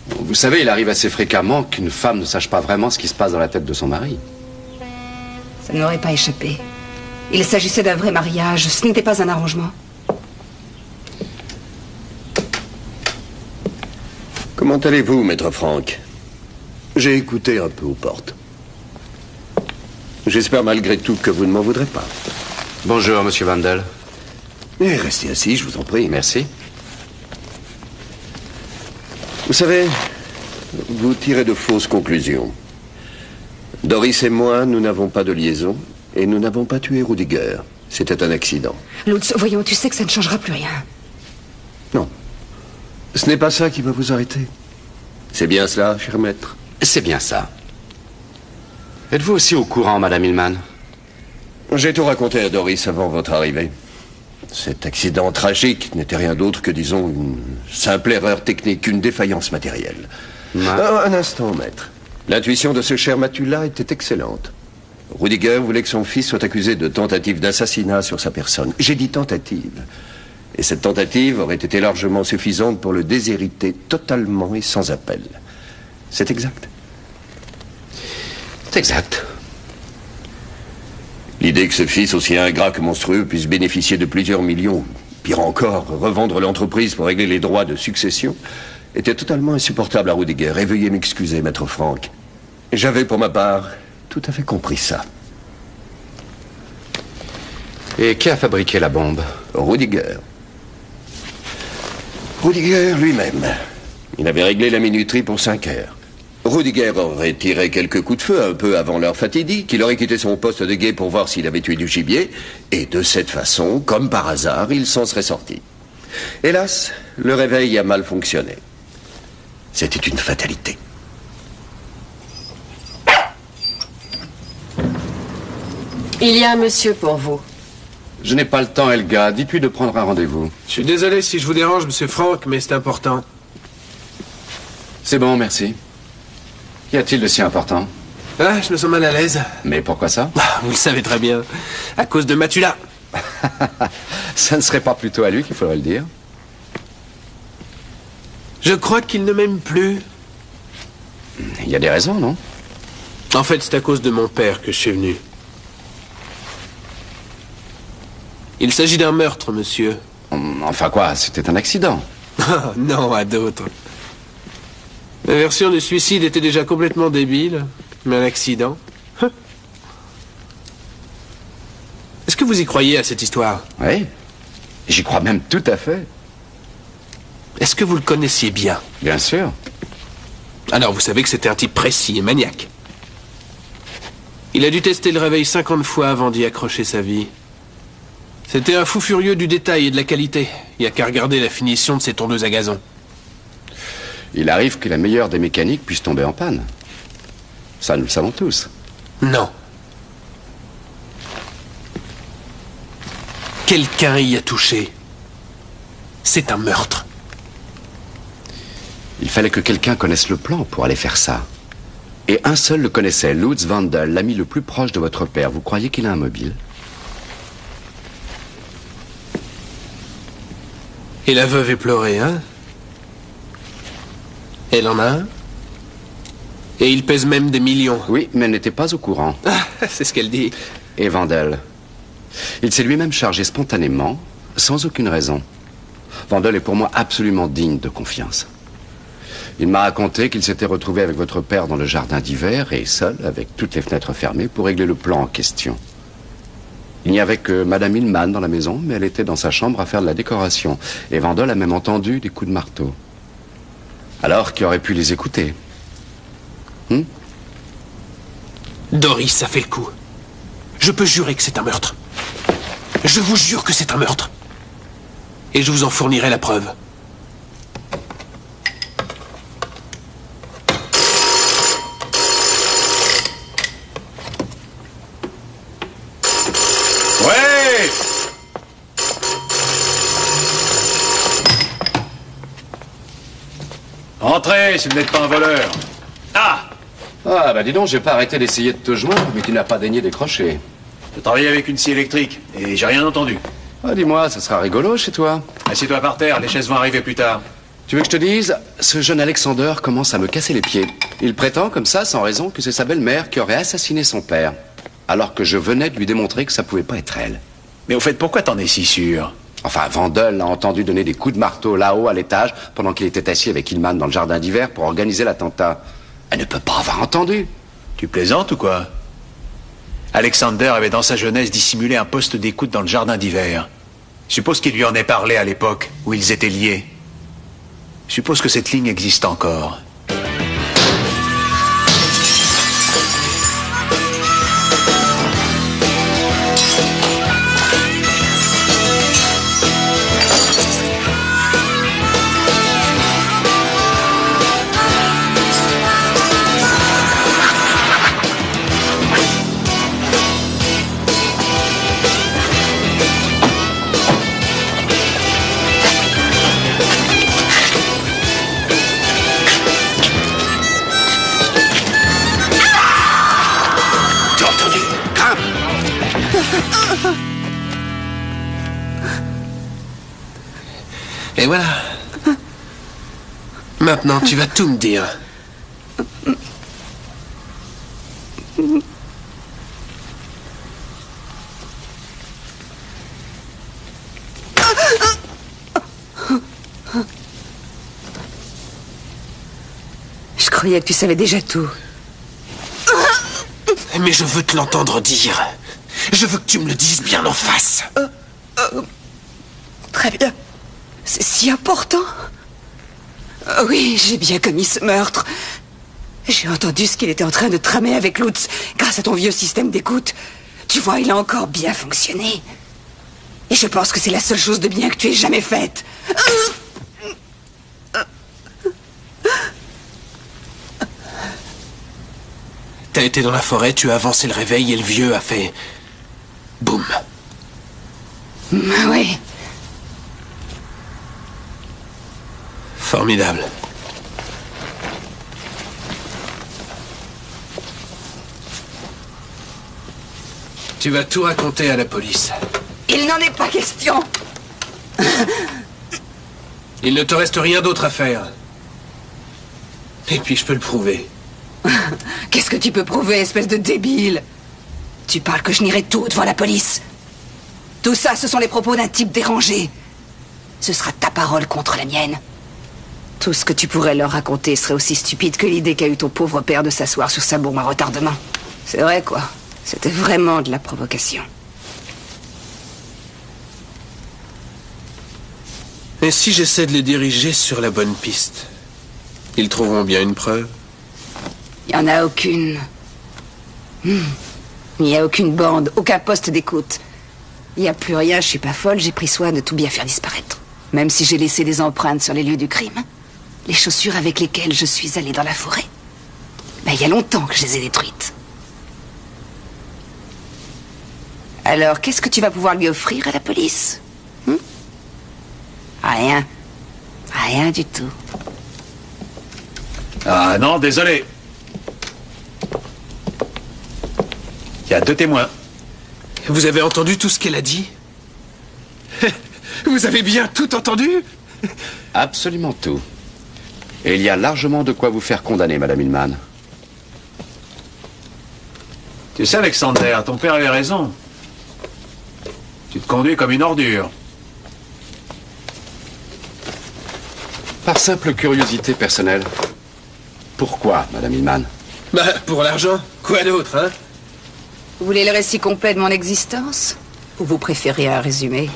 Vous savez, il arrive assez fréquemment qu'une femme ne sache pas vraiment ce qui se passe dans la tête de son mari. Ça ne m'aurait pas échappé. Il s'agissait d'un vrai mariage. Ce n'était pas un arrangement. Comment allez-vous, maître Franck? J'ai écouté un peu aux portes. J'espère malgré tout que vous ne m'en voudrez pas. Bonjour, monsieur Vandel. Et restez assis, je vous en prie. Merci. Vous savez, vous tirez de fausses conclusions. Doris et moi, nous n'avons pas de liaison, Et nous n'avons pas tué Rudiger. C'était un accident. Lutz, voyons, tu sais que ça ne changera plus rien. Non. Ce n'est pas ça qui va vous arrêter. C'est bien cela, cher maître? C'est bien ça. Êtes-vous aussi au courant, Madame Hillman? J'ai tout raconté à Doris avant votre arrivée. Cet accident tragique n'était rien d'autre que, disons, une simple erreur technique, une défaillance matérielle. Un instant, maître. L'intuition de ce cher Matula était excellente. Rudiger voulait que son fils soit accusé de tentative d'assassinat sur sa personne. J'ai dit tentative. Et cette tentative aurait été largement suffisante pour le déshériter totalement et sans appel. C'est exact? C'est exact. L'idée que ce fils, aussi ingrat que monstrueux, puisse bénéficier de plusieurs millions, pire encore, revendre l'entreprise pour régler les droits de succession, était totalement insupportable à Rudiger. Et veuillez m'excuser, maître Franck. J'avais, pour ma part, tout à fait compris ça. Et qui a fabriqué la bombe? Rudiger. Rudiger lui-même. Il avait réglé la minuterie pour 5 heures. Rudiger aurait tiré quelques coups de feu un peu avant l'heure fatidique. Il aurait quitté son poste de guet pour voir s'il avait tué du gibier. Et de cette façon, comme par hasard, il s'en serait sorti. Hélas, le réveil a mal fonctionné. C'était une fatalité. Il y a un monsieur pour vous. Je n'ai pas le temps, Helga. Dis-lui de prendre un rendez-vous. Je suis désolé si je vous dérange, monsieur Franck, mais c'est important. C'est bon, merci. Qu'y a-t-il de si important? Ah, je me sens mal à l'aise. Mais pourquoi ça? Vous le savez très bien. À cause de Matula. Ça ne serait pas plutôt à lui qu'il faudrait le dire? Je crois qu'il ne m'aime plus. Il y a des raisons, non? En fait, c'est à cause de mon père que je suis venu. Il s'agit d'un meurtre, monsieur. Enfin quoi, c'était un accident. Non, à d'autres. La version du suicide était déjà complètement débile, mais un accident. Est-ce que vous y croyez à cette histoire? Oui, j'y crois même tout à fait. Est-ce que vous le connaissiez bien? Bien sûr. Alors vous savez que c'était un type précis et maniaque. Il a dû tester le réveil 50 fois avant d'y accrocher sa vie. C'était un fou furieux du détail et de la qualité. Il n'y a qu'à regarder la finition de ses tondeuses à gazon. Il arrive que la meilleure des mécaniques puisse tomber en panne. Ça, nous le savons tous. Non. Quelqu'un y a touché. C'est un meurtre. Il fallait que quelqu'un connaisse le plan pour aller faire ça. Et un seul le connaissait, Lutz Vandal, l'ami le plus proche de votre père. Vous croyez qu'il a un mobile? Et la veuve est pleurée, hein? Elle en a un? Et il pèse même des millions. Oui, mais elle n'était pas au courant. C'est ce qu'elle dit. Et Vandal, il s'est lui-même chargé spontanément, sans aucune raison. Vandal est pour moi absolument digne de confiance. Il m'a raconté qu'il s'était retrouvé avec votre père dans le jardin d'hiver et seul, avec toutes les fenêtres fermées, pour régler le plan en question. Il n'y avait que Madame Hillman dans la maison, mais elle était dans sa chambre à faire de la décoration. Et Vandal a même entendu des coups de marteau. Alors qui aurait pu les écouter? Doris, ça fait le coup. Je peux jurer que c'est un meurtre. Je vous jure que c'est un meurtre. Et je vous en fournirai la preuve. Ouais! Entrez, si vous n'êtes pas un voleur. Ah! Ah, bah dis donc, j'ai pas arrêté d'essayer de te joindre, mais tu n'as pas daigné décrocher. Je travaille avec une scie électrique et j'ai rien entendu. Ah, dis-moi, ça sera rigolo chez toi. Assieds-toi par terre, les chaises vont arriver plus tard. Tu veux que je te dise? Ce jeune Alexander commence à me casser les pieds. Il prétend comme ça, sans raison, que c'est sa belle-mère qui aurait assassiné son père. Alors que je venais de lui démontrer que ça pouvait pas être elle. Mais au fait, pourquoi t'en es si sûr? Enfin, Vandal a entendu donner des coups de marteau là-haut à l'étage pendant qu'il était assis avec Hillman dans le jardin d'hiver pour organiser l'attentat. Elle ne peut pas avoir entendu. Tu plaisantes ou quoi? Alexander avait dans sa jeunesse dissimulé un poste d'écoute dans le jardin d'hiver. Je suppose qu'il lui en ait parlé à l'époque où ils étaient liés. Je suppose que cette ligne existe encore. Et voilà. Maintenant, tu vas tout me dire. Je croyais que tu savais déjà tout. Mais je veux te l'entendre dire. Je veux que tu me le dises bien en face. Très bien. C'est si important. Oui, j'ai bien commis ce meurtre. J'ai entendu ce qu'il était en train de tramer avec Lutz grâce à ton vieux système d'écoute. Tu vois, il a encore bien fonctionné. Et je pense que c'est la seule chose de bien que tu aies jamais faite. T'as été dans la forêt, tu as avancé le réveil et le vieux a fait... boum. Oui. Formidable. Tu vas tout raconter à la police. Il n'en est pas question. Il ne te reste rien d'autre à faire. Et puis je peux le prouver. Qu'est-ce que tu peux prouver, espèce de débile? Tu parles que je nierai tout devant la police. Tout ça, ce sont les propos d'un type dérangé. Ce sera ta parole contre la mienne. Tout ce que tu pourrais leur raconter serait aussi stupide que l'idée qu'a eu ton pauvre père de s'asseoir sur sa bombe à retardement. C'est vrai, quoi. C'était vraiment de la provocation. Et si j'essaie de les diriger sur la bonne piste? Ils trouveront bien une preuve? Il n'y en a aucune. Il n'y a aucune bande, aucun poste d'écoute. Il n'y a plus rien, je suis pas folle, j'ai pris soin de tout bien faire disparaître. Même si j'ai laissé des empreintes sur les lieux du crime. Les chaussures avec lesquelles je suis allée dans la forêt. Ben, il y a longtemps que je les ai détruites. Alors, qu'est-ce que tu vas pouvoir lui offrir à la police? Rien. Rien du tout. Ah non, désolé. Il y a 2 témoins. Vous avez entendu tout ce qu'elle a dit? Vous avez bien tout entendu? Absolument tout. Et il y a largement de quoi vous faire condamner, Madame Hillman. Tu sais, Alexander, ton père avait raison. Tu te conduis comme une ordure. Par simple curiosité personnelle. Pourquoi, Madame Hillman? Bah, pour l'argent. Quoi d'autre, hein? Vous voulez le récit complet de mon existence? Ou vous préférez un résumé?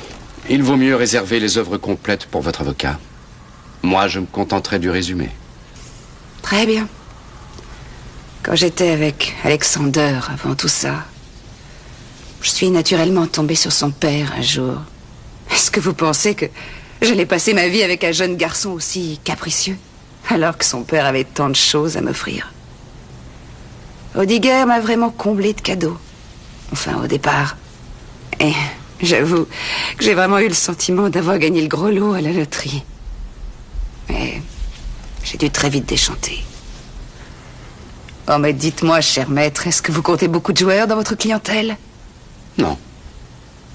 Il vaut mieux réserver les œuvres complètes pour votre avocat. Moi, je me contenterai du résumé. Très bien. Quand j'étais avec Alexander, avant tout ça, je suis naturellement tombée sur son père un jour. Est-ce que vous pensez que j'allais passer ma vie avec un jeune garçon aussi capricieux, alors que son père avait tant de choses à m'offrir? Rudiger m'a vraiment comblé de cadeaux. Enfin, au départ. Et j'avoue que j'ai vraiment eu le sentiment d'avoir gagné le gros lot à la loterie. Mais j'ai dû très vite déchanter. Oh, mais dites-moi, cher maître, est-ce que vous comptez beaucoup de joueurs dans votre clientèle? Non.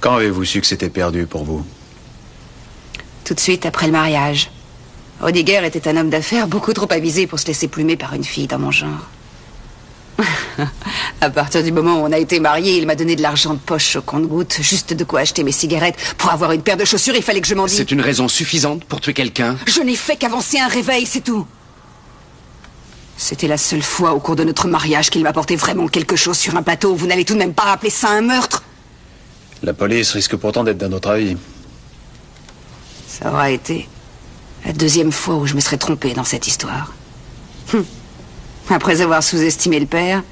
Quand avez-vous su que c'était perdu pour vous? Tout de suite après le mariage. Rudiger était un homme d'affaires beaucoup trop avisé pour se laisser plumer par une fille dans mon genre. À partir du moment où on a été mariés, il m'a donné de l'argent de poche au compte-gouttes, juste de quoi acheter mes cigarettes. Pour avoir une paire de chaussures, il fallait que je m'en dise. C'est une raison suffisante pour tuer quelqu'un? Je n'ai fait qu'avancer un réveil, c'est tout. C'était la seule fois au cours de notre mariage qu'il m'apportait vraiment quelque chose sur un plateau. Vous n'allez tout de même pas rappeler ça un meurtre? La police risque pourtant d'être d'un autre avis. Ça aura été la 2e fois où je me serais trompée dans cette histoire. Après avoir sous-estimé le père,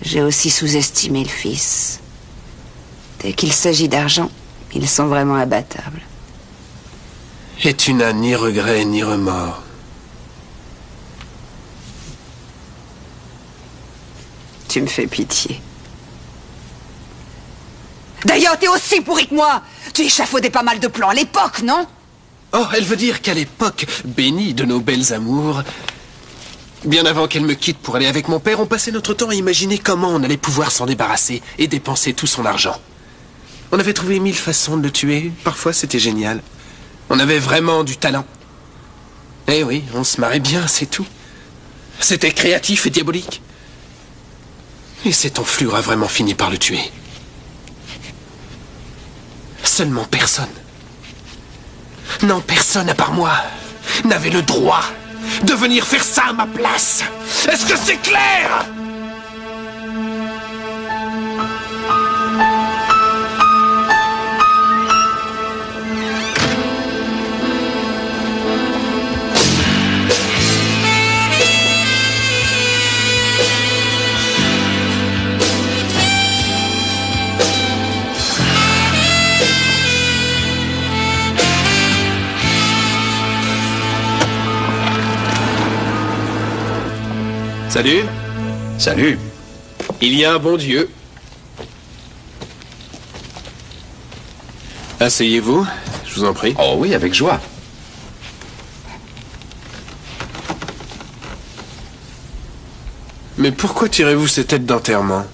j'ai aussi sous-estimé le fils. Dès qu'il s'agit d'argent, ils sont vraiment abattables. Et tu n'as ni regret ni remords. Tu me fais pitié. D'ailleurs, t'es aussi pourri que moi. Tu échafaudais pas mal de plans à l'époque, non? Oh, elle veut dire qu'à l'époque, bénie de nos belles amours, bien avant qu'elle me quitte pour aller avec mon père, on passait notre temps à imaginer comment on allait pouvoir s'en débarrasser et dépenser tout son argent. On avait trouvé 1000 façons de le tuer. Parfois, c'était génial. On avait vraiment du talent. Eh oui, on se marrait bien, c'est tout. C'était créatif et diabolique. Et cette enflure a vraiment fini par le tuer. Seulement personne. Non, personne à part moi n'avait le droit de venir faire ça à ma place. Est-ce que c'est clair ? Salut. Salut. Il y a un bon Dieu. Asseyez-vous, je vous en prie. Oh oui, avec joie. Mais pourquoi tirez-vous ces têtes d'enterrement?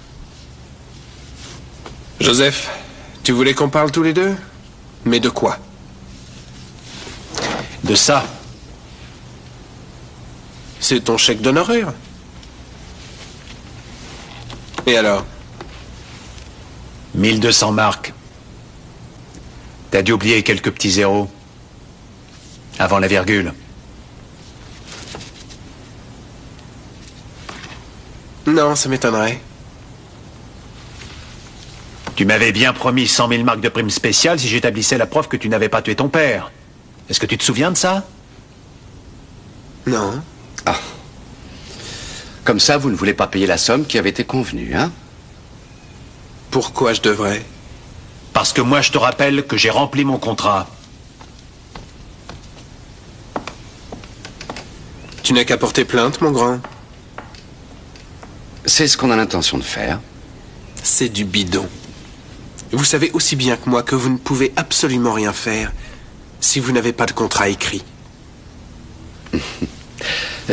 Joseph, tu voulais qu'on parle tous les deux? Mais de quoi? De ça. C'est ton chèque d'honoraire. Et alors? 1200 marks. T'as dû oublier quelques petits zéros. Avant la virgule. Non, ça m'étonnerait. Tu m'avais bien promis 100 000 marks de prime spéciale si j'établissais la preuve que tu n'avais pas tué ton père. Est-ce que tu te souviens de ça? Non. Ah. Comme ça, vous ne voulez pas payer la somme qui avait été convenue, hein? Pourquoi je devrais? Parce que moi, je te rappelle que j'ai rempli mon contrat. Tu n'as qu'à porter plainte, mon grand. C'est ce qu'on a l'intention de faire. C'est du bidon. Vous savez aussi bien que moi que vous ne pouvez absolument rien faire si vous n'avez pas de contrat écrit.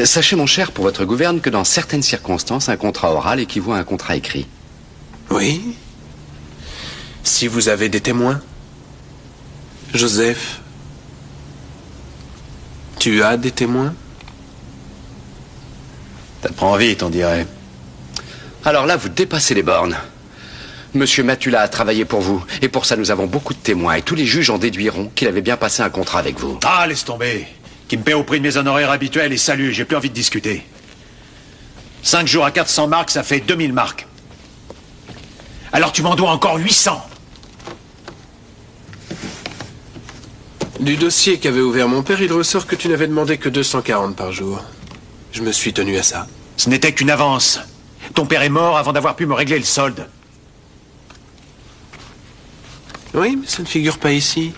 Sachez, mon cher, pour votre gouverne, que dans certaines circonstances, un contrat oral équivaut à un contrat écrit. Oui. Si vous avez des témoins. Joseph, tu as des témoins? Ça te prend vite, on dirait. Alors là, vous dépassez les bornes. Monsieur Matula a travaillé pour vous, et pour ça, nous avons beaucoup de témoins, et tous les juges en déduiront qu'il avait bien passé un contrat avec vous. Ah, laisse tomber. Qui me paie au prix de mes honoraires habituels et salut, j'ai plus envie de discuter. 5 jours à 400 marks, ça fait 2000 marks. Alors tu m'en dois encore 800. Du dossier qu'avait ouvert mon père, il ressort que tu n'avais demandé que 240 par jour. Je me suis tenu à ça. Ce n'était qu'une avance. Ton père est mort avant d'avoir pu me régler le solde. Oui, mais ça ne figure pas ici.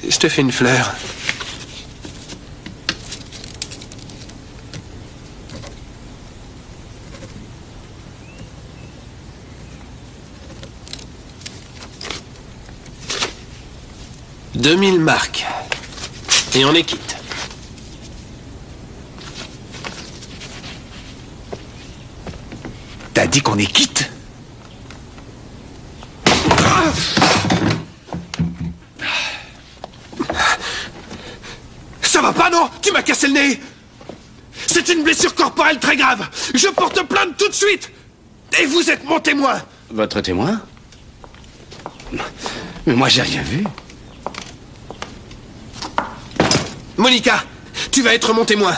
Je te fais une fleur. « 2000 marks. Et on est quitte. » T'as dit qu'on est quitte? Ça va pas, non? Tu m'as cassé le nez! C'est une blessure corporelle très grave! Je porte plainte tout de suite! Et vous êtes mon témoin! Votre témoin? Mais moi, j'ai rien vu. Monica, tu vas être mon témoin.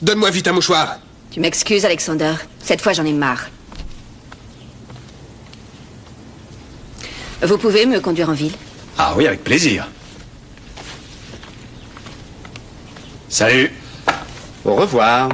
Donne-moi vite un mouchoir. Tu m'excuses, Alexander. Cette fois, j'en ai marre. Vous pouvez me conduire en ville? Ah oui, avec plaisir. Salut. Au revoir.